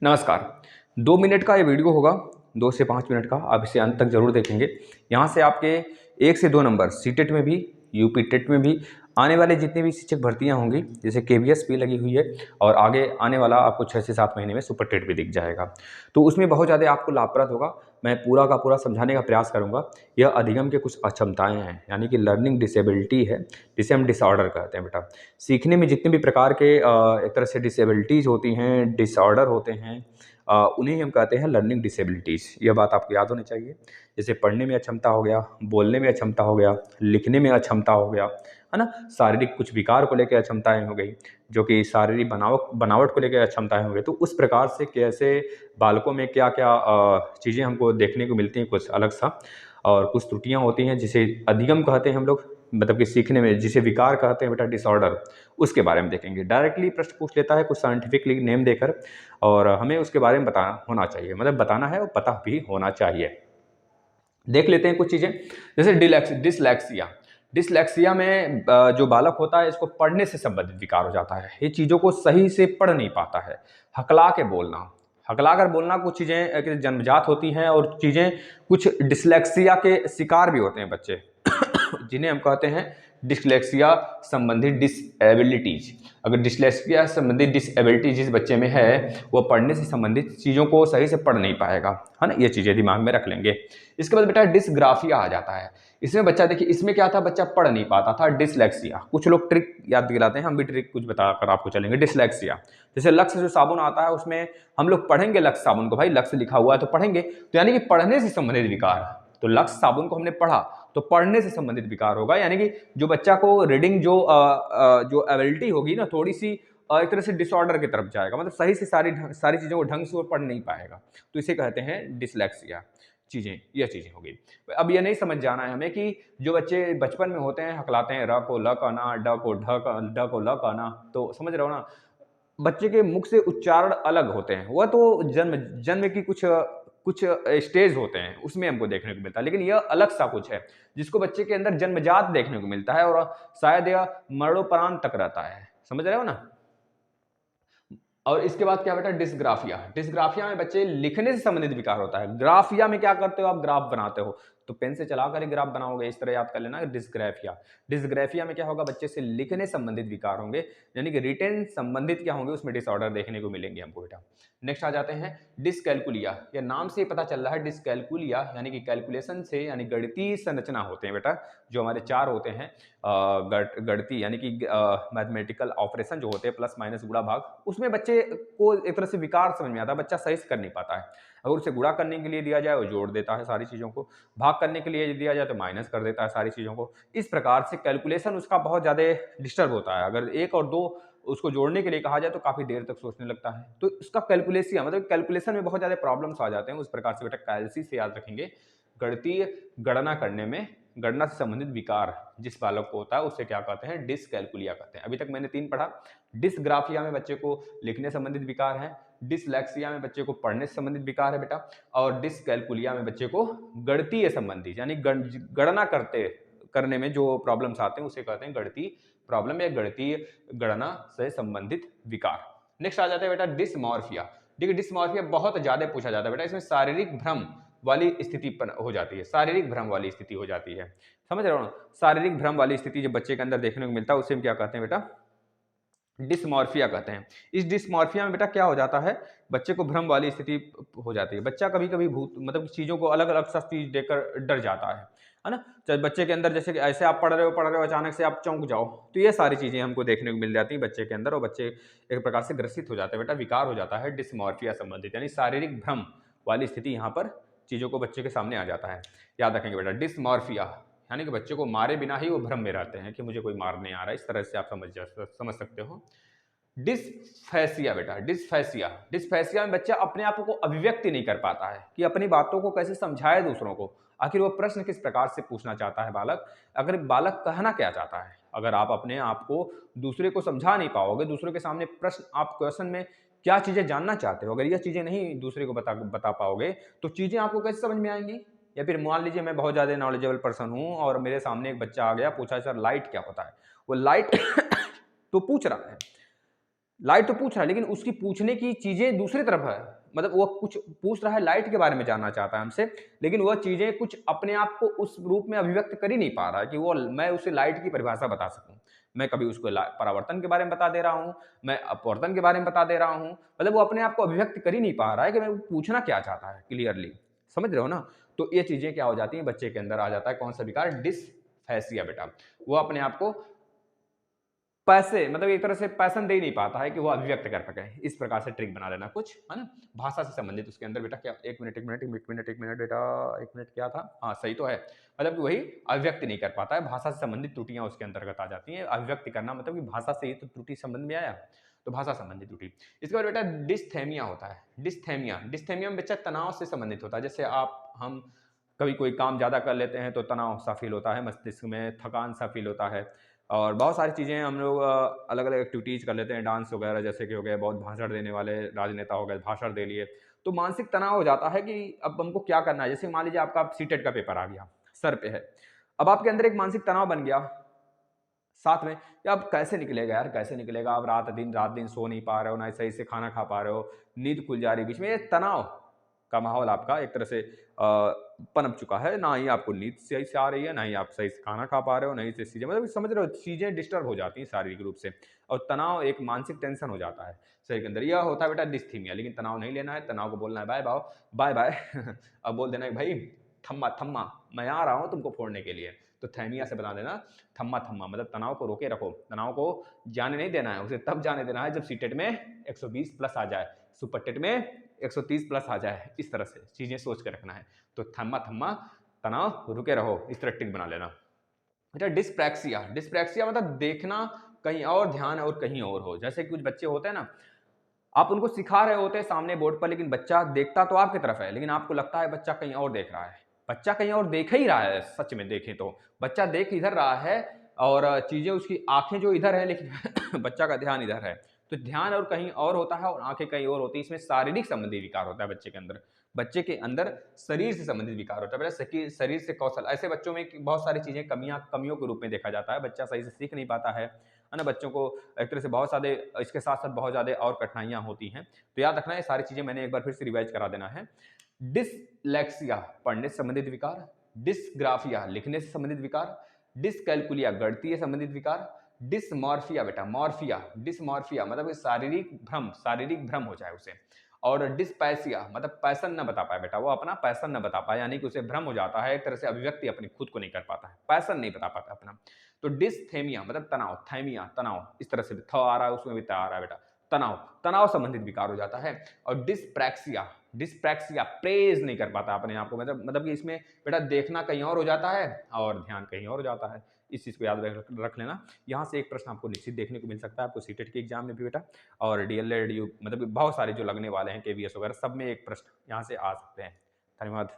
नमस्कार। 2 मिनट का ये वीडियो होगा, 2 से 5 मिनट का। आप इसे अंत तक ज़रूर देखेंगे। यहाँ से आपके 1 से 2 नंबर सीटेट में भी, यूपी टेट में भी आने वाले जितनी भी शिक्षक भर्तियाँ होंगी, जैसे केवीएस भी लगी हुई है और आगे आने वाला आपको 6 से 7 महीने में सुपर टेट भी दिख जाएगा। तो उसमें बहुत ज़्यादा आपको लाभप्रद होगा। मैं पूरा का पूरा समझाने का प्रयास करूँगा। यह अधिगम के कुछ अक्षमताएँ हैं, यानी कि लर्निंग डिसेबिलिटी है, जिसे हम डिसऑर्डर कहते हैं बेटा। सीखने में जितने भी प्रकार के एक तरह से डिसेबिलिटीज़ होती हैं, डिसऑर्डर होते हैं, उन्हें हम कहते हैं लर्निंग डिसेबिलिटीज़। यह बात आपको याद होनी चाहिए। जैसे पढ़ने में अक्षमता हो गया, बोलने में अक्षमता हो गया, लिखने में अक्षमता हो गया, है ना? शारीरिक कुछ विकार को लेकर अक्षमताएँ हो गई, जो कि शारीरिक बनावट को लेकर अक्षमताएँ हो गई। तो उस प्रकार से कैसे बालकों में क्या-क्या चीज़ें हमको देखने को मिलती हैं कुछ अलग-सा, और कुछ त्रुटियाँ होती हैं जिसे अधिगम कहते हैं हम लोग, मतलब कि सीखने में जिसे विकार कहते हैं बेटा, डिसऑर्डर, उसके बारे में देखेंगे। डायरेक्टली प्रश्न पूछ लेता है कुछ साइंटिफिकली नेम देकर, और हमें उसके बारे में बताना होना चाहिए, मतलब बताना है और पता भी होना चाहिए। देख लेते हैं कुछ चीज़ें, जैसे डिसलेक्सिया। डिसलेक्सिया में जो बालक होता है, इसको पढ़ने से संबंधित विकार हो जाता है। ये चीज़ों को सही से पढ़ नहीं पाता है। हकला के बोलना, हकला कर बोलना, कुछ चीज़ें जन्मजात होती हैं और चीज़ें कुछ डिसलेक्सिया के शिकार भी होते हैं बच्चे जिन्हें हम कहते हैं डिसलेक्सिया संबंधित डिसएबिलिटीज। अगर डिसलेक्सिया संबंधित डिसएबिलिटी जिस बच्चे में है, वो पढ़ने से संबंधित चीज़ों को सही से पढ़ नहीं पाएगा, है ना? ये चीज़ें दिमाग में रख लेंगे। इसके बाद बेटा डिसग्राफिया आ जाता है। इसमें बच्चा, देखिए इसमें क्या था, बच्चा पढ़ नहीं पाता था, डिसलेक्सिया। कुछ लोग ट्रिक याद दिलाते हैं, हम भी ट्रिक कुछ बताकर आपको चलेंगे। डिसलेक्सिया जैसे लक्ष्य जो साबुन आता है, उसमें हम लोग पढ़ेंगे लक्ष्य साबुन को, भाई लक्ष्य लिखा हुआ है तो पढ़ेंगे, तो यानी कि पढ़ने से संबंधित विकार। तो लक्ष्य साबुन को हमने पढ़ा तो पढ़ने से संबंधित विकार होगा, यानी कि जो बच्चा को रीडिंग जो एबिलिटी होगी ना, थोड़ी सी एक तरह से डिसऑर्डर की तरफ जाएगा, मतलब सही से सारी चीज़ों को ढंग से वो पढ़ नहीं पाएगा, तो इसे कहते हैं डिसलेक्सिया। यह चीज़ें हो गई। अब ये नहीं समझ जाना है हमें कि जो बच्चे बचपन में होते हैं, हकलाते हैं, र को ल कहना, ड को ल कहना, तो समझ रहे हो ना, बच्चे के मुख से उच्चारण अलग होते हैं। वह तो जन्म जन्म की कुछ स्टेज होते हैं, उसमें हमको देखने को मिलता है, लेकिन यह अलग सा कुछ है जिसको बच्चे के अंदर जन्मजात देखने को मिलता है, और शायद यह मरणोपरांत तक रहता है। समझ रहे हो ना? और इसके बाद क्या बेटा, डिसग्राफिया। डिसग्राफिया में बच्चे लिखने से संबंधित विकार होता है। ग्राफिया में क्या करते हो, आप ग्राफ बनाते हो, तो पेन से चलाकर ही ग्राफ बनाओगे, इस तरह याद कर लेना। डिसग्राफिया, डिसग्राफिया में क्या होगा, बच्चे से लिखने संबंधित विकार होंगे, यानी कि रिटेन संबंधित क्या होंगे, उसमें डिसऑर्डर देखने को मिलेंगे हमको बेटा। नेक्स्ट आ जाते हैं डिसकैलकुलिया। या नाम से पता चल रहा है डिसकैलकुलिया, यानी कि कैलकुलेशन से, यानी गणितीय संरचना होते हैं बेटा, जो हमारे 4 होते हैं गणितीय, यानी कि मैथमेटिकल ऑपरेशन जो होते हैं, प्लस माइनस गुणा भाग, उसमें बच्चे को एक तरह से विकार समझ में आता है, बच्चा सही से कर नहीं पाता है। अगर उसे गुणा करने के लिए दिया जाए, वो जोड़ देता है सारी चीज़ों को, भाग करने के लिए दिया जाए तो माइनस कर देता है सारी चीज़ों को। इस प्रकार से कैलकुलेशन उसका बहुत ज़्यादा डिस्टर्ब होता है। अगर 1 और 2 उसको जोड़ने के लिए कहा जाए तो काफ़ी देर तक सोचने लगता है। तो इसका कैलकुलेसिया, मतलब कैलकुलेशन में बहुत ज़्यादा प्रॉब्लम्स आ जाते हैं। उस प्रकार से बेटा कैल्सी से याद रखेंगे, गणितीय गणना करने में, गणना से संबंधित विकार जिस बालक को होता है, उसे क्या कहते हैं, डिसकैलकुलिया कहते हैं। अभी तक मैंने 3 पढ़ा। डिसग्राफिया में बच्चे को लिखने संबंधित विकार है, डिसलेक्सिया में बच्चे को पढ़ने से संबंधित विकार है बेटा, और डिसकैलकुलिया में बच्चे को गणितीय संबंधी, यानी गणना करने में जो प्रॉब्लम्स आते हैं, उसे कहते हैं गणितीय प्रॉब्लम या गणितीय गणना से संबंधित विकार। नेक्स्ट आ जाता है बेटा डिसमॉर्फिया। देखिए डिसमॉर्फिया बहुत ज्यादा पूछा जाता है बेटा, इसमें शारीरिक भ्रम वाली स्थिति हो जाती है, शारीरिक भ्रम वाली स्थिति हो जाती है। समझ रहे हो ना? शारीरिक भ्रम वाली स्थिति जब बच्चे के अंदर देखने को मिलता है, उसे हम क्या कहते हैं बेटा, डिसमॉर्फिया कहते हैं। इस डिसमॉर्फिया में बेटा क्या हो जाता है, बच्चे को भ्रम वाली स्थिति हो जाती है। बच्चा कभी-कभी भूत, मतलब चीज़ों को अलग-अलग सा चीज़ देखकर डर जाता है ना? चाहे बच्चे के अंदर, जैसे कि ऐसे आप पढ़ रहे हो, अचानक से आप चौंक जाओ, तो ये सारी चीज़ें हमको देखने को मिल जाती हैं बच्चे के अंदर, और बच्चे एक प्रकार से ग्रसित हो जाते हैं बेटा, विकार हो जाता है डिसमॉर्फिया संबंधित, यानी शारीरिक भ्रम वाली स्थिति यहाँ पर चीज़ों को बच्चे के सामने आ जाता है। याद रखेंगे बेटा डिसमॉर्फिया, यानी कि बच्चे को मारे बिना ही वो भ्रम में रहते हैं कि मुझे कोई मारने आ रहा है, इस तरह से आप समझ सकते हो। डिसफैसिया बेटा, डिसफैसिया, डिसफैसिया में बच्चा अपने आप को अभिव्यक्ति नहीं कर पाता है कि अपनी बातों को कैसे समझाए दूसरों को। आखिर वो प्रश्न किस प्रकार से पूछना चाहता है बालक, अगर बालक कहना क्या चाहता है। अगर आप अपने आप को दूसरे को समझा नहीं पाओगे, दूसरे के सामने प्रश्न, आप क्वेश्चन में क्या चीजें जानना चाहते हो, अगर यह चीजें नहीं दूसरे को बता पाओगे, तो चीजें आपको कैसे समझ में आएंगी। या फिर मान लीजिए मैं बहुत ज्यादा नॉलेजेबल पर्सन हूं और मेरे सामने एक बच्चा आ गया, पूछा सर लाइट क्या होता है, वो लाइट तो पूछ रहा है, लाइट तो पूछ रहा है, लेकिन उसकी पूछने की चीज़ें दूसरी तरफ है। मतलब वो कुछ पूछ रहा है, लाइट के बारे में जानना चाहता है हमसे, लेकिन वह चीज़ें कुछ अपने आप को उस रूप में अभिव्यक्त कर ही नहीं पा रहा है कि वो मैं उसे लाइट की परिभाषा बता सकूँ। मैं कभी उसको परावर्तन के बारे में बता दे रहा हूँ, मैं अपवर्तन के बारे में बता दे रहा हूँ। मतलब वो अपने आप को अभिव्यक्त कर ही नहीं पा रहा है कि मैं पूछना क्या चाहता है क्लियरली। समझ रहे हो ना? तो ये चीज़ें क्या हो जाती हैं, बच्चे के अंदर आ जाता है कौन सा विकार? डिसफेसिया बेटा। वो अपने आप को पैसे मतलब एक तरह से पैशन दे ही नहीं पाता है कि वो अभिव्यक्त कर सके। इस प्रकार से ट्रिक बना लेना कुछ, है ना? भाषा से संबंधित उसके अंदर बेटा क्या 1 मिनट 1 मिनट 1 मिनट 1 मिनट बेटा 1 मिनट क्या था? हाँ, सही तो है। मतलब कि वही अभिव्यक्ति नहीं कर पाता है, भाषा से संबंधित त्रुटियाँ उसके अंतर्गत आ जाती हैं। अभिव्यक्ति करना मतलब कि भाषा से ही तो त्रुटि संबंध में आया, तो भाषा संबंधी त्रुटि। इसके बाद बेटा डिस्थेमिया होता है। डिस्थेमिया में बच्चा तनाव से संबंधित होता है। जैसे हम कभी कोई काम ज़्यादा कर लेते हैं तो तनाव सा फ़ील होता है, मस्तिष्क में थकान सा फ़ील होता है। और बहुत सारी चीज़ें हम लोग अलग-अलग एक्टिविटीज़ कर लेते हैं, डांस वगैरह जैसे कि हो गए, बहुत भाषण देने वाले राजनेता हो गए, भाषण दे लिए। तो मानसिक तनाव हो जाता है कि अब हमको क्या करना है? जैसे मान लीजिए आपका सीटेट का पेपर आ गया, सर पे है। अब आपके अंदर एक मानसिक तनाव बन गया, साथ में कि अब कैसे निकलेगा यार, कैसे निकलेगा? आप रात-दिन सो नहीं पा रहे हो, ना ही सही से खाना खा पा रहे हो, नींद खुल जा रही है बीच में। ये तनाव का माहौल आपका एक तरह से पनप चुका है। ना ही आपको नींद सही से आ रही है, ना ही आप सही से खाना खा पा रहे हो, नहीं से चीज़ें मतलब समझ रहे हो, चीज़ें डिस्टर्ब हो जाती हैं शारीरिक रूप से और तनाव एक मानसिक टेंशन हो जाता है शरीर के अंदर। यह होता है बेटा डिस्थीमिया, लेकिन तनाव नहीं लेना है, तनाव को बोलना है बाय-बाय अब बोल देना है भाई थम्मा, मैं आ रहा हूँ तुमको फोड़ने के लिए। तो थैमिया से बना देना थम्मा मतलब तनाव को रोके रखो, तनाव को जाने नहीं देना है, उसे तब जाने देना है जब सीटेट में 120 प्लस आ जाए, सुपर टेट में 130 प्लस आ जाए। इस तरह से चीज़ें सोच के रखना है। तो थम्मा तनाव रुके रहो, इस तरह टिक बना लेना। अच्छा डिस्प्रैक्सिया मतलब देखना कहीं और, ध्यान और कहीं और हो। जैसे कुछ बच्चे होते हैं ना, आप उनको सिखा रहे होते हैं सामने बोर्ड पर, लेकिन बच्चा देखता तो आपकी तरफ है, लेकिन आपको लगता है बच्चा कहीं और देख रहा है। बच्चा कहीं और देख ही रहा है, सच में देखें तो। बच्चा देख इधर रहा है और चीज़ें उसकी आँखें जो इधर है, लेकिन बच्चा का ध्यान इधर है। तो ध्यान और कहीं और होता है और आँखें कहीं और होती हैं। इसमें शारीरिक संबंधी विकार होता है बच्चे के अंदर। बच्चे के अंदर शरीर से संबंधित विकार होता है। पहले शरीर से कौशल, ऐसे बच्चों में बहुत सारी चीज़ें कमियों के रूप में देखा जाता है। बच्चा सही से सीख नहीं पाता है ना? बच्चों को एक तरह से बहुत सारे इसके साथ-साथ बहुत ज़्यादा और कठिनाइयाँ होती हैं। तो याद रखना ये सारी चीज़ें मैंने एक बार फिर से रिवाइज़ करा देना है। डिसलेक्सिया पढ़ने से संबंधित विकार, डिस्ग्राफिया लिखने से संबंधित विकार, डिसकैल्कुलिया गणितीय संबंधित विकार, डिसमॉर्फिया बेटा डिसमॉर्फिया मतलब कि शारीरिक भ्रम हो जाए उसे। और डिस्पैसिया मतलब पैशन ना बता पाए बेटा, वो अपना पैशन ना बता पाए, यानी कि उसे भ्रम हो जाता है, एक तरह से अभिव्यक्ति अपनी खुद को नहीं कर पाता है, पैशन नहीं बता पाता अपना। तो डिस्थेमिया मतलब तनाव, थैमिया तनाव, इस तरह से भी थ आ रहा है, उसमें भी त आ रहा है बेटा, तनाव संबंधित विकार हो जाता है। और डिस्प्रैक्सिया प्रेज़ नहीं कर पाता अपने आप को, मतलब कि इसमें बेटा देखना कहीं और हो जाता है और ध्यान कहीं और हो जाता है। इस चीज़ को याद रख लेना। यहाँ से एक प्रश्न आपको निश्चित देखने को मिल सकता है, आपको सीटेट के एग्ज़ाम में भी बेटा, और डीएलएड, यू मतलब कि बहुत सारे जो लगने वाले हैं, केवीएस वगैरह, सब में एक प्रश्न यहाँ से आ सकते हैं। धन्यवाद।